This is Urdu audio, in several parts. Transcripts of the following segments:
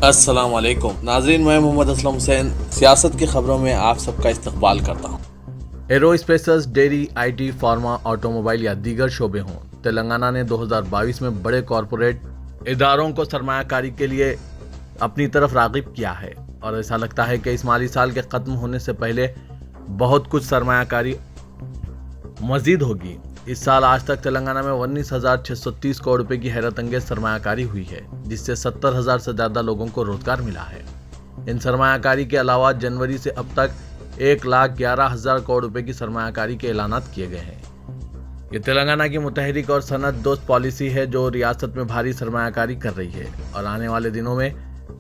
السلام علیکم ناظرین، میں محمد اسلم حسین سیاست کی خبروں میں آپ سب کا استقبال کرتا ہوں۔ Arrow spaces, dairy, I T, pharma, auto mobile یا دیگر شعبے ہوں، تلنگانہ نے 2022 میں بڑے کارپوریٹ اداروں کو سرمایہ کاری کے لیے اپنی طرف راغب کیا ہے، اور ایسا لگتا ہے کہ اس مالی سال کے ختم ہونے سے پہلے بہت کچھ سرمایہ کاری مزید ہوگی۔ اس سال آج تک تلنگانہ میں 19,630 کروڑ روپے کی حیرت انگیز سرمایہ کاری ہوئی ہے، جس سے 70,000 سے زیادہ لوگوں کو روزگار ملا ہے۔ ان سرمایہ کاری کے علاوہ جنوری سے اب تک 1,11,000 کروڑ روپے کی سرمایہ کاری کے اعلانات کیے گئے ہیں۔ یہ تلنگانہ کی متحرک اور صنعت دوست پالیسی ہے جو ریاست میں بھاری سرمایہ کاری کر رہی ہے، اور آنے والے دنوں میں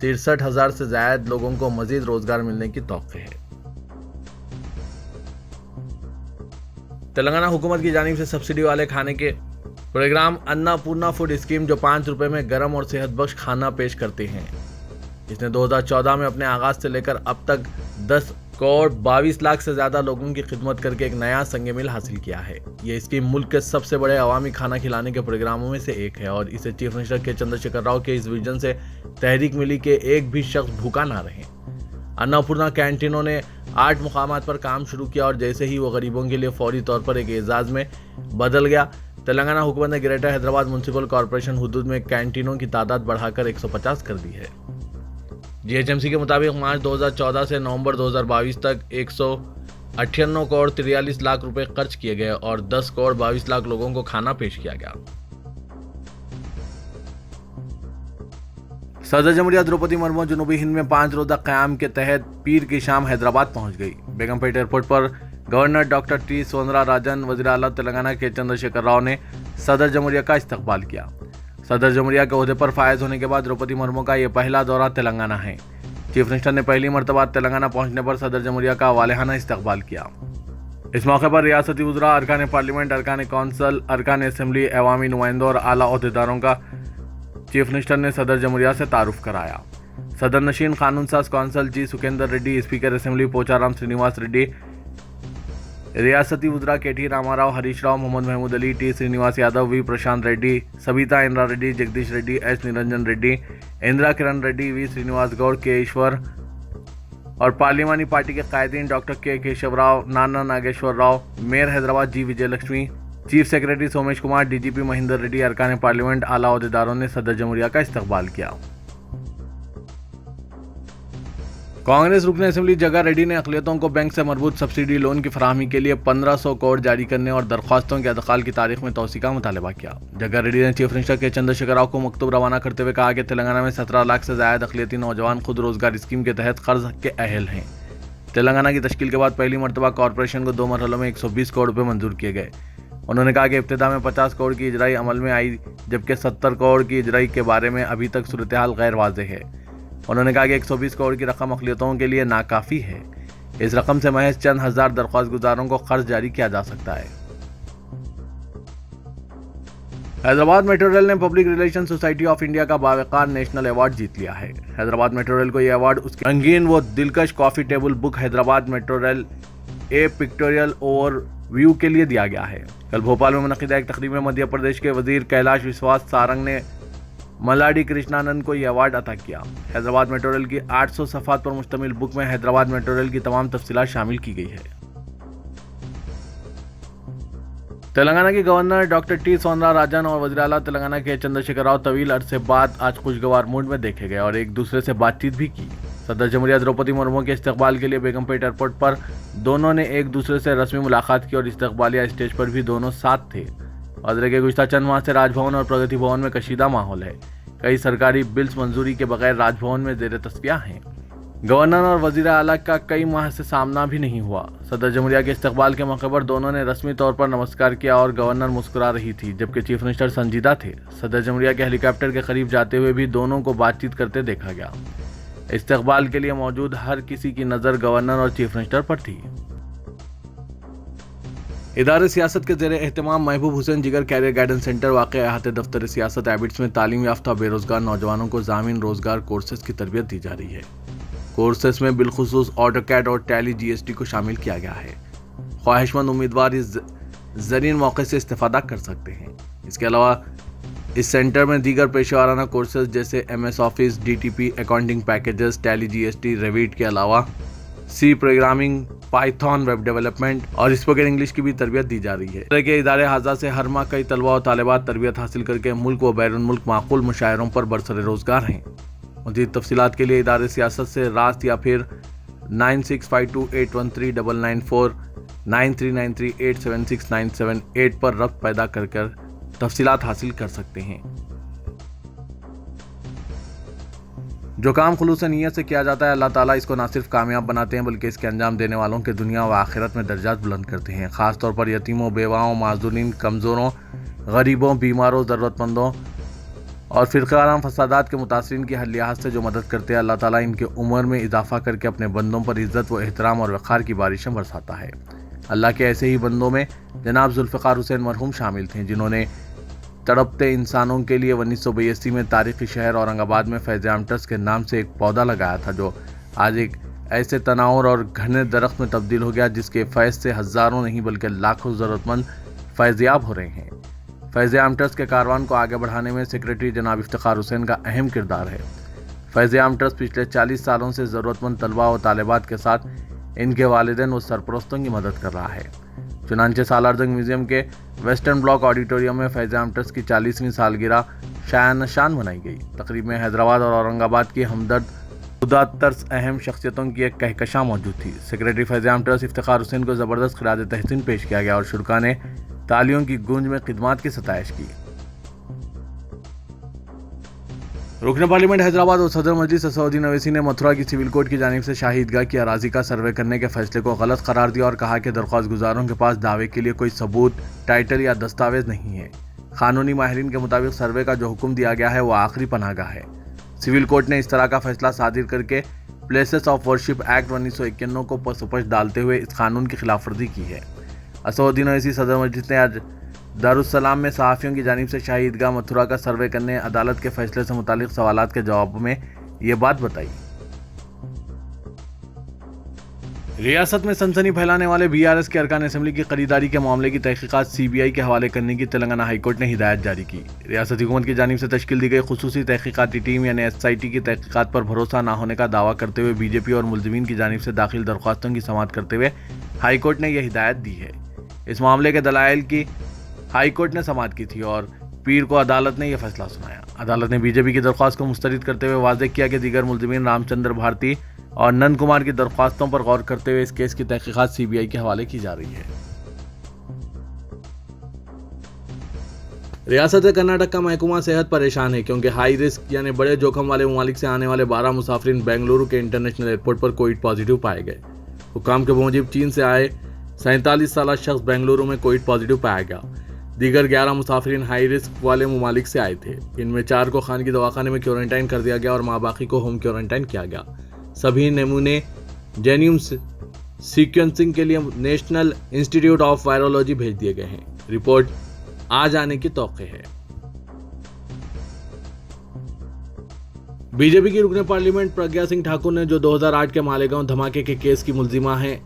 63,000 سے زائد لوگوں کو مزید روزگار ملنے کی توقع ہے۔ تلنگانہ حکومت کی جانب سے سبسڈی والے کھانے کے پروگرام انا پورنا فوڈ اسکیم، جو 5 روپے میں گرم اور صحت بخش کھانا پیش کرتے ہیں، اس نے 2014 میں اپنے آغاز سے لے کر اب تک 10 کروڑ 22 لاکھ سے زیادہ لوگوں کی خدمت کر کے ایک نیا سنگ میل حاصل کیا ہے۔ یہ اسکیم ملک کے سب سے بڑے عوامی کھانا کھلانے کے پروگراموں میں سے ایک ہے، اور اسے چیف منسٹر کے چندر شیکھر راؤ کے اس ویژن سے تحریک ملی کہ ایک بھی شخص بھوکا نہ رہے۔ انا پورنا کینٹینوں نے 8 مقامات پر کام شروع کیا، اور جیسے ہی وہ غریبوں کے لیے فوری طور پر ایک اعزاز میں بدل گیا، تلنگانہ حکومت نے گریٹر حیدرآباد میونسپل کارپوریشن حدود میں کینٹینوں کی تعداد بڑھا کر 150 کر دی ہے۔ GHMC کے مطابق مارچ 2014 سے نومبر 2022 تک 158 کروڑ 43 لاکھ روپے خرچ کیے گئے اور 10 کروڑ 22 لاکھ لوگوں کو کھانا پیش کیا گیا۔ صدر جمہوریہ دروپدی مرمو جنوبی ہند میں 5 روزہ قیام کے تحت پیر کی شام حیدرآباد پہنچ گئی۔ بیگم پیٹ ایئرپورٹ پر governor doctor T Soundararajan, وزیر اعلیٰ تلنگانہ کے چندر شیکھر راؤ نے صدر جمہوریہ کا استقبال کیا۔ صدر جمہوریہ کے عہدے پر فائز ہونے کے بعد دروپدی مرمو کا یہ پہلا دورہ تلنگانہ ہے۔ چیف منسٹر نے پہلی مرتبہ تلنگانہ پہنچنے پر صدر جمہوریہ کا والہانہ استقبال کیا۔ اس موقع پر ریاستی وزراء، ارکان پارلیمنٹ، ارکان کونسل، ارکان اسمبلی، عوامی نمائندوں اور اعلیٰ عہدیداروں کا چیف منسٹر نے صدر جمہوریہ سے تعارف کرایا۔ صدر نشین قانون ساز council G Sukhender Reddy, speaker assembly Pocharam Srinivas Reddy, ریاستی وزراء K T Rama Rao, Harish Rao, Mohammed Mahmood Ali, T Srinivas Yadav, V Prashanth Reddy, Sabitha Indra Reddy, Jagadish Reddy, S Niranjan Reddy, Indrakaran Reddy, وی سرینیواس گوڑ، کے ایشور اور پارلیمانی پارٹی کے قائدین ڈاکٹر کے Keshava Rao, Nama Nageswara Rao, mayor Hyderabad G Vijayalakshmi, chief secretary Somesh Kumar, D G P Mahender Reddy, ارکان پارلیمنٹ، اعلیٰ عہدیداروں نے صدر جمہوریہ کا استقبال کیا۔ کانگریس رکن اسمبلی جگا ریڈی نے اقلیتوں کو بینک سے مربوط سبسڈی لون کی فراہمی کے لیے 1,500 کروڑ جاری کرنے اور درخواستوں کے ادخال کی تاریخ میں توسیع کا مطالبہ کیا۔ جگا ریڈی نے چیف منسٹر کے چندر شیکھر راؤ کو مکتوب روانہ کرتے ہوئے کہا کہ تلنگانہ میں 17 لاکھ سے زائد اقلیتی نوجوان خود روزگار اسکیم کے تحت قرض کے اہل ہیں۔ تلنگانہ کی تشکیل کے بعد پہلی مرتبہ کارپوریشن کو 2 مرحلوں میں 120 کروڑ روپے منظور کیے گئے۔ انہوں نے کہا کہ ابتدا میں 50 کروڑ کی اجرائی عمل میں آئی، جبکہ 70 کروڑ کی اجرائی کے بارے میں ابھی تک صورتحال غیر واضح ہے۔ انہوں نے کہا کہ 120 کروڑ کی رقم اقلیتوں کے لیے ناکافی ہے۔ اس رقم سے محض چند ہزار درخواست گزاروں کو قرض جاری کیا جا سکتا ہے۔ حیدرآباد میٹرو ریل نے public relation society of India کا باوقار نیشنل ایوارڈ جیت لیا ہے۔ حیدرآباد میٹرو ریل کو یہ ایوارڈ اس کی رنگین و دلکش coffee table book Hyderabad metro rail a pictorial overview کے لیے دیا گیا ہے۔ کل بھوپال میں منعقدہ ایک تقریب میں مدھیہ پردیش کے وزیر کیلاش وشواس سارنگ نے ملاڈی کرشنانند کو یہ ایوارڈ عطا کیا۔ حیدرآباد میٹرو ریل کی 800 صفحات پر مشتمل بک میں حیدرآباد میٹرو ریل کی تمام تفصیلات شامل کی گئی ہے۔ تلنگانہ کے governor doctor T Soundara Rajan اور وزیر اعلیٰ تلنگانہ کے چندر شیکھر راؤ طویل عرصے بعد آج خوشگوار موڈ میں دیکھے گئے اور ایک دوسرے سے بات چیت بھی کی۔ صدر جمہوریہ دروپدی مرمو کے استقبال کے لیے بیگم پیٹ ایئرپورٹ پر دونوں نے ایک دوسرے سے رسمی ملاقات کی اور استقبالیہ اسٹیج پر بھی دونوں ساتھ تھے۔ وزیر کے گزشتہ چند ماہ سے راج بھون اور پرگتی بھون میں کشیدہ ماحول ہے۔ کئی سرکاری بلز منظوری کے بغیر راج بھون میں زیر تصفیہ ہیں۔ گورنر اور وزیر اعلیٰ کا کئی ماہ سے سامنا بھی نہیں ہوا۔ صدر جمہوریہ کے استقبال کے موقع پر دونوں نے رسمی طور پر نمسکار کیا اور گورنر مسکرا رہی تھی، جبکہ چیف منسٹر سنجیدہ تھے۔ صدر جمہوریہ کے ہیلی کاپٹر کے قریب جاتے ہوئے بھی دونوں کو بات چیت کرتے دیکھا گیا۔ استقبال کے لیے موجود ہر کسی کی نظر گورنر اور چیف منسٹر پر تھی۔ ادارے سیاست کے زیر اہتمام محبوب حسین جگر کیریئر گائیڈنس سینٹر واقع احاطہ دفتر سیاست ایبٹس میں تعلیم یافتہ بے روزگار نوجوانوں کو ضامن روزگار کورسز کی تربیت دی جا رہی ہے۔ کورسز میں بالخصوص آٹو کیڈ اور ٹیلی جی ایس ٹی کو شامل کیا گیا ہے۔ خواہش مند امیدوار اس زرعی موقع سے استفادہ کر سکتے ہیں۔ اس کے علاوہ اس سینٹر میں دیگر پیشہ ورانہ کورسز جیسے MS office, DTP، accounting packages, Tally GST، Revit کے علاوہ C programming, Python, web development اور اسپوکن انگلش کی بھی تربیت دی جا رہی ہے۔ اس طرح کے ادارے ہاضہ سے ہر ماہ کئی طلباء و طالبات تربیت حاصل کر کے ملک و بیرون ملک معقول مشاعروں پر برسر روزگار ہیں۔ مزید تفصیلات کے لیے ادارے سیاست سے رابط یا پھر 9652813994 9393876978 پر ربط پیدا کر تفصیلات حاصل کر سکتے ہیں۔ جو کام خلوص نیت سے کیا جاتا ہے، اللہ تعالیٰ اس کو نہ صرف کامیاب بناتے ہیں بلکہ اس کے انجام دینے والوں کے دنیا و آخرت میں درجات بلند کرتے ہیں۔ خاص طور پر یتیموں، بیواؤں، معذورین، کمزوروں، غریبوں، بیماروں، ضرورت مندوں اور فرقہ وارانہ فسادات کے متاثرین کی ہر لحاظ سے جو مدد کرتے ہیں، اللہ تعالیٰ ان کے عمر میں اضافہ کر کے اپنے بندوں پر عزت و احترام اور وقار کی بارشیں برساتا ہے۔ اللہ کے ایسے ہی بندوں میں جناب ذوالفقار حسین مرحوم شامل تھے، جنہوں نے تڑپتے انسانوں کے لیے 1982 میں تاریخی شہر اورنگ آباد میں فیض عام ٹرسٹ کے نام سے ایک پودا لگایا تھا، جو آج ایک ایسے تناور اور گھنے درخت میں تبدیل ہو گیا جس کے فیض سے ہزاروں نہیں بلکہ لاکھوں ضرورت مند فیضیاب ہو رہے ہیں۔ فیض عام ٹرسٹ کے کاروان کو آگے بڑھانے میں سیکریٹری جناب افتخار حسین کا اہم کردار ہے۔ فیض عام ٹرسٹ پچھلے 40 سالوں سے ضرورت مند طلباء و طالبات کے ساتھ ان کے والدین و سرپرستوں کی مدد کر رہا ہے۔ چنانچہ سالار جنگ میوزیم کے ویسٹرن بلاک آڈیٹوریم میں فیض عام ٹرسٹ کی 40ویں سالگرہ شایان نشان منائی گئی۔ تقریب میں حیدرآباد اور اورنگ آباد کی ہمدرد خدا ترس اہم شخصیتوں کی ایک کہکشاں موجود تھی۔ سیکریٹری فیض عام ٹرسٹ افتخار حسین کو زبردست خراج تحسین پیش کیا گیا اور شرکاء نے تالیوں کی گونج میں خدمات کی ستائش کی۔ رکن پارلیمنٹ حیدرآباد اور صدر مجلس اسدالدین اویسی نے متھرا کی سول کورٹ کی جانب سے شاہی عیدگاہ کی اراضی کا سروے کرنے کے فیصلے کو غلط قرار دیا اور کہا کہ درخواست گزاروں کے پاس دعوے کے لیے کوئی ثبوت، ٹائٹل یا دستاویز نہیں ہے۔ قانونی ماہرین کے مطابق سروے کا جو حکم دیا گیا ہے وہ آخری پناہ گاہ ہے۔ سول کورٹ نے اس طرح کا فیصلہ صادر کر کے پلیسز آف ورشپ ایکٹ 1951 کو پس و پش ڈالتے ہوئے اس قانون کی خلاف ورزی کی ہے۔ اسدالدین اویسی صدر مجلس نے آج دارالسلام میں صحافیوں کی جانب سے شاہی عیدگاہ متھرا کا سروے کرنے عدالت کے فیصلے سے متعلق سوالات کے جواب میں یہ بات بتائی۔ ریاست میں سنسنی پھیلانے والے BRS کے ارکان اسمبلی کی خریداری کے معاملے کی تحقیقات CBI کے حوالے کرنے کی تلنگانہ ہائی کورٹ نے ہدایت جاری کی۔ ریاستی حکومت کی جانب سے تشکیل دی گئی خصوصی تحقیقاتی ٹیم یعنی SIT کی تحقیقات پر بھروسہ نہ ہونے کا دعویٰ کرتے ہوئے BJP اور ملزمین کی جانب سے داخل درخواستوں کی سماعت کرتے ہوئے ہائی کورٹ نے یہ ہدایت دی ہے۔ اس معاملے کے دلائل کی ہائی کورٹ نے سماعت کی تھی اور پیر کو عدالت نے یہ فیصلہ سنایا۔ عدالت نے BJP کی درخواست کو مسترد کرتے ہوئے واضح کیا کہ دیگر ملزمین رام چندر بھارتی اور نند کمار کی درخواستوں پر غور کرتے ہوئے اس کیس کی تحقیقات CBI کے حوالے کی جا رہی ہے۔ ریاست کرناٹک کا محکمہ صحت پریشان ہے کیونکہ ہائی رسک یعنی بڑے جوخم والے ممالک سے آنے والے 12 مسافرین بنگلورو کے انٹرنیشنل ایئرپورٹ پر کووڈ پازیٹیو پائے گئے۔ حکام کے موجب چین سے آئے 47 سالہ شخص بنگلورو میں کووڈ پازیٹیو پایا گیا۔ دیگر 11 مسافرین ہائی رسک والے ممالک سے آئے تھے۔ ان میں 4 کو خانگی دواخانے میں کوارنٹائن کر دیا گیا اور ماباقی کو ہوم کوارنٹائن کیا گیا۔ سبھی نمونے جینیوم سیکوینسنگ کے لیے نیشنل انسٹی ٹیوٹ آف وائرولوجی بھیج دیے گئے ہیں۔ رپورٹ آج آنے کی توقع ہے۔ BJP کی رکن پارلیمنٹ پرگیا سنگھ ٹھاکر نے جو 2008 کے مالیگاؤں دھماکے کے کیس کی ملزمہ ہیں،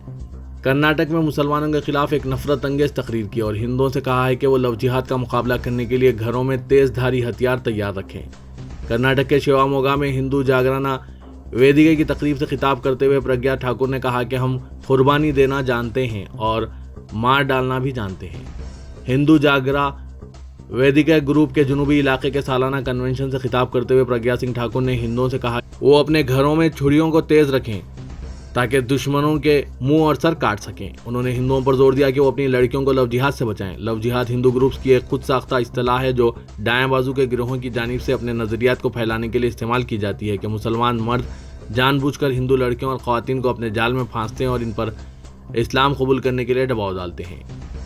کرناٹک میں مسلمانوں کے خلاف ایک نفرت انگیز تقریر کی اور ہندوؤں سے کہا ہے کہ وہ لو جہاد کا مقابلہ کرنے کے لیے گھروں میں تیز دھاری ہتھیار تیار رکھیں۔ کرناٹک کے شیواموگا میں ہندو جاگرنا ویدیکا کی تقریب سے خطاب کرتے ہوئے پرگیا ٹھاکر نے کہا کہ ہم قربانی دینا جانتے ہیں اور مار ڈالنا بھی جانتے ہیں۔ ہندو جاگرا ویدیکا گروپ کے جنوبی علاقے کے سالانہ کنونشن سے خطاب کرتے ہوئے پرگیا سنگھ ٹھاکر نے ہندوؤں سے کہا وہ اپنے گھروں میں چھڑیوں کو تیز رکھیں تاکہ دشمنوں کے منہ اور سر کاٹ سکیں۔ انہوں نے ہندوؤں پر زور دیا کہ وہ اپنی لڑکیوں کو لو جہاد سے بچائیں۔ لو جہاد ہندو گروپس کی ایک خود ساختہ اصطلاح ہے جو دائیں بازو کے گروہوں کی جانب سے اپنے نظریات کو پھیلانے کے لیے استعمال کی جاتی ہے کہ مسلمان مرد جان بوجھ کر ہندو لڑکیوں اور خواتین کو اپنے جال میں پھانستے ہیں اور ان پر اسلام قبول کرنے کے لیے دباؤ ڈالتے ہیں۔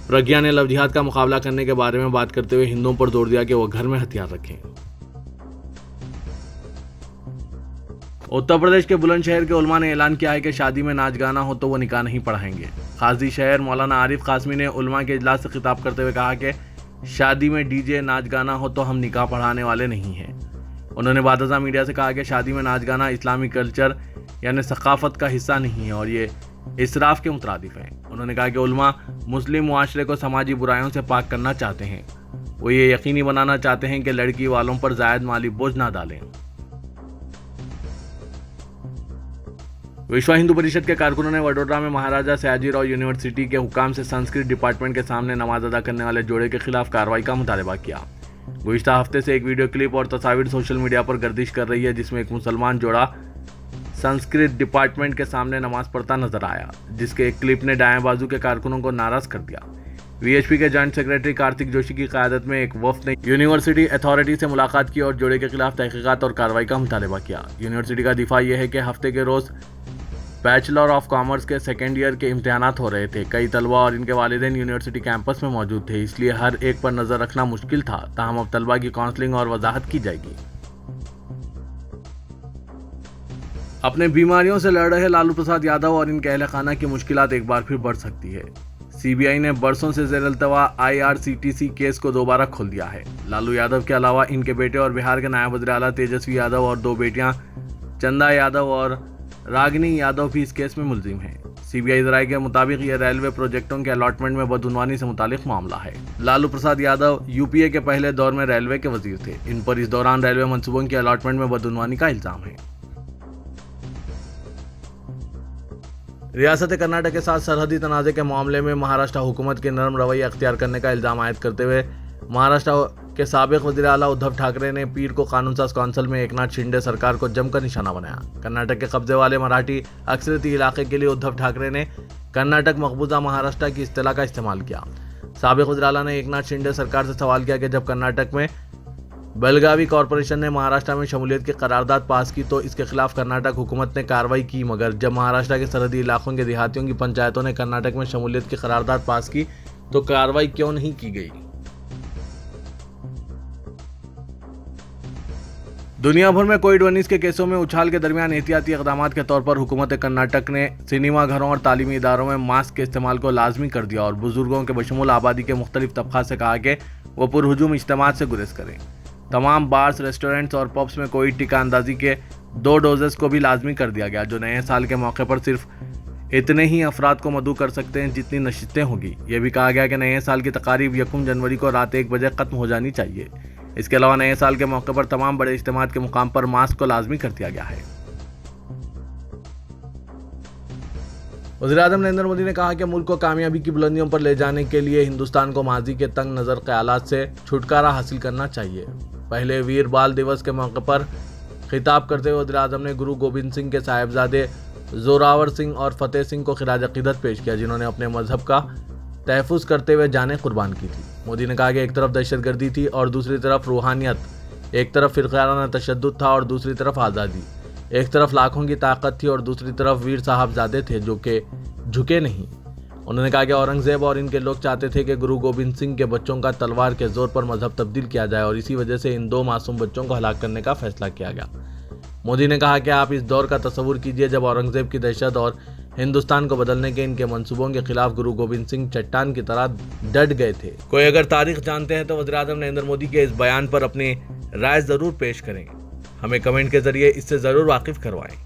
پرگیا نے لو جہاد کا مقابلہ کرنے کے بارے میں بات کرتے ہوئے ہندوؤں پر زور دیا کہ وہ گھر میں ہتھیار رکھیں۔ اتر پردیش کے بلند شہر کے علماء نے اعلان کیا ہے کہ شادی میں ناچ گانا ہو تو وہ نکاح نہیں پڑھائیں گے۔ قاضی شہر مولانا عارف قاسمی نے علماء کے اجلاس سے خطاب کرتے ہوئے کہا کہ شادی میں DJ ناچ گانا ہو تو ہم نکاح پڑھانے والے نہیں ہیں۔ انہوں نے بعد ازاں میڈیا سے کہا کہ شادی میں ناچ گانا اسلامی کلچر یعنی ثقافت کا حصہ نہیں ہے اور یہ اسراف کے مترادف ہے۔ انہوں نے کہا کہ علماء مسلم معاشرے کو سماجی برائیوں سے پاک کرنا چاہتے ہیں۔ وہ یہ یقینی بنانا چاہتے ہیں کہ لڑکی والوں پر زائد مالی بوجھ نہ ڈالیں۔ وشوا ہندو پریشد کے کارکنوں نے وڈودرا میں مہاراجا سیاجی راؤ یونیورسٹی کے حکام سے سنسکرت ڈپارٹمنٹ کے سامنے نماز ادا کرنے والے جوڑے کے خلاف کارروائی کا مطالبہ کیا۔ گزشتہ ہفتے سے ایک ویڈیو کلپ اور تصاویر سوشل میڈیا پر گردش کر رہی ہے جس میں ایک مسلمان جوڑا سنسکرت ڈپارٹمنٹ کے سامنے نماز پڑھتا نظر آیا، جس کے ایک کلپ نے دائیں بازو کے کارکنوں کو ناراض کر دیا۔ وی ایچ پی کے جوائنٹ سیکرٹری کارتک جوشی کی قیادت میں ایک وفد نے یونیورسٹی اتھارٹی سے ملاقات کی اور جوڑے کے خلاف تحقیقات اور کارروائی کا مطالبہ کیا۔ یونیورسٹی کا دفاع یہ ہے کہ ہفتے کے روز بیچلر آف کامرس کے سیکنڈ ایئر کے امتحانات ہو رہے تھے۔ کئی طلبہ اور ان کے والدین یونیورسٹی کیمپس میں موجود تھے، اس لیے ہر ایک پر نظر رکھنا مشکل تھا۔ تاہم اب طلبہ کی کاؤنسلنگ اور وضاحت کی جائے گی۔ اپنے بیماریوں سے لڑ رہے لالو پرساد یادو اور ان کے اہل خانہ کی مشکلات ایک بار پھر بڑھ سکتی ہے۔ سی بی آئی نے برسوں سے زیر التوا IRCTC کیس کو دوبارہ کھول دیا ہے۔ لالو یادو کے علاوہ ان کے بیٹے اور بہار کے نائب وزیر اعلیٰ تیجسوی یادو اور 2 بیٹیاں چندا یادو اور راگنی یادو بھی اس کیس میں ملزم ہیں۔ سی بی آئی ذرائع کے مطابق یہ ریلوے پروجیکٹوں کے الاٹمنٹ میں بدعنوانی سے متعلق معاملہ ہے۔ لالو پرساد یادو UPA کے پہلے دور میں ریلوے کے وزیر تھے۔ ان پر اس دوران ریلوے منصوبوں کے الاٹمنٹ میں بدعنوانی کا الزام ہے۔ ریاست کرناٹک کے ساتھ سرحدی تنازع کے معاملے میں مہاراشٹر حکومت کے نرم رویہ اختیار کرنے کا الزام عائد کرتے ہوئے مہاراشٹر کے سابق وزیر اعلیٰ ادھو ٹھاکرے نے پیر کو قانون ساز کونسل میں ایکناتھ شنڈے سرکار کو جم کر نشانہ بنایا۔ کرناٹک کے قبضے والے مراٹھی اکثریتی علاقے کے لیے ادھو ٹھاکرے نے کرناٹک مقبوضہ مہاراشٹر کی اصطلاح کا استعمال کیا۔ سابق وزیر اعلیٰ نے ایکناتھ شنڈے سرکار سے سوال کیا کہ جب کرناٹک میں بیلگاوی کارپوریشن نے مہاراشٹر میں شمولیت کی قرارداد پاس کی تو اس کے خلاف کرناٹک حکومت نے کارروائی کی، مگر جب مہاراشٹر کے سرحدی علاقوں کے دیہاتیوں کی پنچایتوں نے کرناٹک میں شمولیت کی قرارداد پاس کی تو کارروائی کیوں نہیں کی گئی؟ دنیا بھر میں کووڈ-19 کے کیسوں میں اچھال کے درمیان احتیاطی اقدامات کے طور پر حکومت کرناٹک نے سنیما گھروں اور تعلیمی اداروں میں ماسک کے استعمال کو لازمی کر دیا اور بزرگوں کے بشمول آبادی کے مختلف طبقات سے کہا کہ وہ پرہجوم اجتماعات سے گریز کریں۔ تمام بارز، ریسٹورنٹس اور پبس میں کووڈ ٹیکہ اندازی کے 2 ڈوزز کو بھی لازمی کر دیا گیا، جو نئے سال کے موقع پر صرف اتنے ہی افراد کو مدعو کر سکتے ہیں جتنی نشستیں ہوں گی۔ یہ بھی کہا گیا کہ نئے سال کی تقاریب 1 جنوری کو رات 1 بجے ختم ہو جانی چاہیے۔ اس کے علاوہ نئے سال کے موقع پر تمام بڑے اجتماعات کے مقام پر ماسک کو لازمی کر دیا گیا ہے۔ وزیراعظم نریندر مودی نے کہا کہ ملک کو کامیابی کی بلندیوں پر لے جانے کے لیے ہندوستان کو ماضی کے تنگ نظر خیالات سے چھٹکارا حاصل کرنا چاہیے۔ پہلے ویر بال دیوس کے موقع پر خطاب کرتے ہوئے وزیراعظم نے گرو گوبند سنگھ کے صاحبزادے زوراور سنگھ اور فتح سنگھ کو خراج عقیدت پیش کیا، جنہوں نے اپنے مذہب کا تحفظ کرتے ہوئے جانیں قربان کی تھی۔ مودی نے کہا کہ ایک طرف دہشت گردی تھی اور دوسری طرف روحانیت، ایک طرف فرقیانہ تشدد تھا اور دوسری طرف آزادی، ایک طرف لاکھوں کی طاقت تھی اور دوسری طرف ویر صاحبزادے تھے جو کہ جھکے نہیں۔ انہوں نے کہا کہ اورنگزیب اور ان کے لوگ چاہتے تھے کہ گرو گوبند سنگھ کے بچوں کا تلوار کے زور پر مذہب تبدیل کیا جائے اور اسی وجہ سے ان 2 معصوم بچوں کو ہلاک کرنے کا فیصلہ کیا گیا۔ مودی نے کہا کہ آپ اس دور کا تصور کیجئے جب اورنگزیب کی دہشت اور ہندوستان کو بدلنے کے ان کے منصوبوں کے خلاف گرو گوبند سنگھ چٹان کی طرح ڈٹ گئے تھے۔ کوئی اگر تاریخ جانتے ہیں تو وزیراعظم نریندر مودی کے اس بیان پر اپنی رائے ضرور پیش کریں، ہمیں کمنٹ کے ذریعے اس سے ضرور واقف کروائیں۔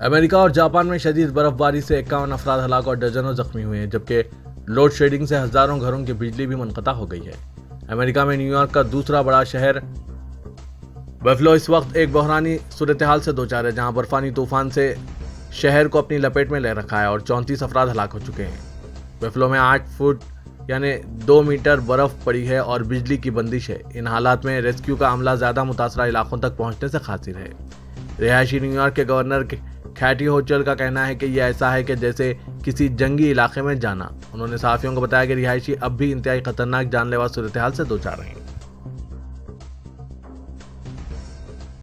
امریکہ اور جاپان میں شدید برف باری سے 51 افراد ہلاک اور درجنوں زخمی ہوئے ہیں، جبکہ لوڈ شیڈنگ سے ہزاروں گھروں کی بجلی بھی منقطع ہو گئی ہے۔ امریکہ میں نیو یارک کا دوسرا بڑا شہر بفلو اس وقت ایک بحرانی صورتحال سے دوچار ہے، جہاں برفانی طوفان سے شہر کو اپنی لپیٹ میں لے رکھا ہے اور 34 افراد ہلاک ہو چکے ہیں۔ بفلو میں 8 فٹ یعنی 2 میٹر برف پڑی ہے اور بجلی کی بندش ہے۔ ان حالات میں ریسکیو کا عملہ زیادہ متاثرہ علاقوں تک پہنچنے سے قاصر ہے۔ رہائشی نیو یارک کے گورنر کیٹھی ہوچل کا کہنا ہے کہ یہ ایسا ہے کہ جیسے کسی جنگی علاقے میں جانا۔ انہوں نے صحافیوں کو بتایا کہ رہائشی اب بھی انتہائی خطرناک جان لیوا صورتحال سے دوچار ہیں۔